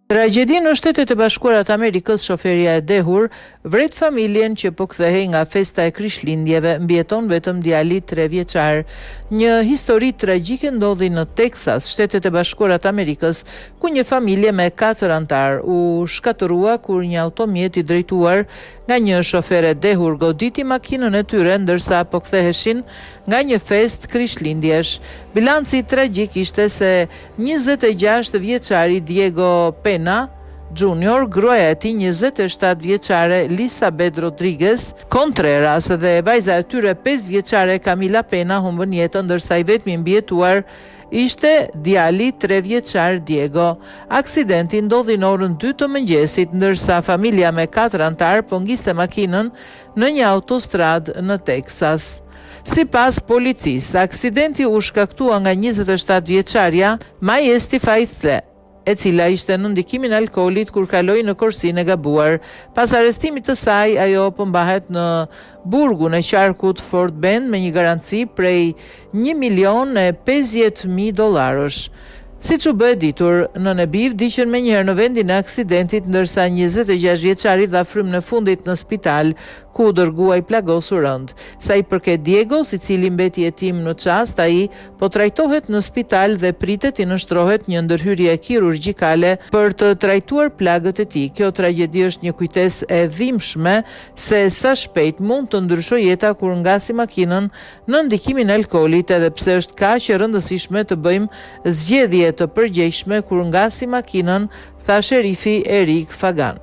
Tragjedi në Shtetet e Bashkuara të Amerikës, shoferja e dehur vret familjen që po kthehej nga festa e Krishtlindjeve, mbijeton vetëm djali 3 vjeçar. Një histori tragjike ndodhi në Teksas, Shtetet e Bashkuara të Amerikës, ku një familje me 4 antar u shkatërrua kur një automjet i drejtuar nga një shofer e dehur goditi makinën e tyre ndërsa po ktheheshin nga një fest Krishtlindjesh. Bilanci tragjik ishte se 26 vjeçari Diego Pena Junior, gruaja e tij 27 vjeçare Lisabeth Rodriguez Contreras dhe vajza e tyre 5 vjeçare Camila Pena humbën jetën, ndërsa i vetmi mbijetuar ishte djali 3 vjeçar Diego. Aksidenti ndodhi në orën 2 të mëngjesit, ndërsa familja me 4 antar po ngiste makinën në një autostradë në Teksas. Sipas policisë, aksidenti u shkaktua nga 27 vjeçarja Majesti Faithle, e cila ishte në ndikimin e alkoolit kur kaloi në korsinë e gabuar. Pas arrestimit të saj, ajo po mbahet në burgun e qarkut Fort Bend me një garanci prej $1.050.000. Siç u bë ditur, nën e Biv diqën menjëherë në vendin e aksidentit, ndërsa 26 vjeçari dha frymën e fundit në spital, ku u dërguai plagosur rënd. Sa i përket Diegos, i cili mbeti jetim në çast, ai po trajtohet në spital dhe pritet i nështrohet një ndërhyrje kirurgjikale për të trajtuar plagët e tij. Kjo tragjedi është një kujtesë e dhimbshme se sa shpejt mund të ndryshojë jeta kur ngasi makinën në ndikimin e alkoolit, edhe pse është kaq e rëndësishme të bëjmë zgjedhje të përgjegjshme kur ngasi makinën, tha sherifi Erik Fagan.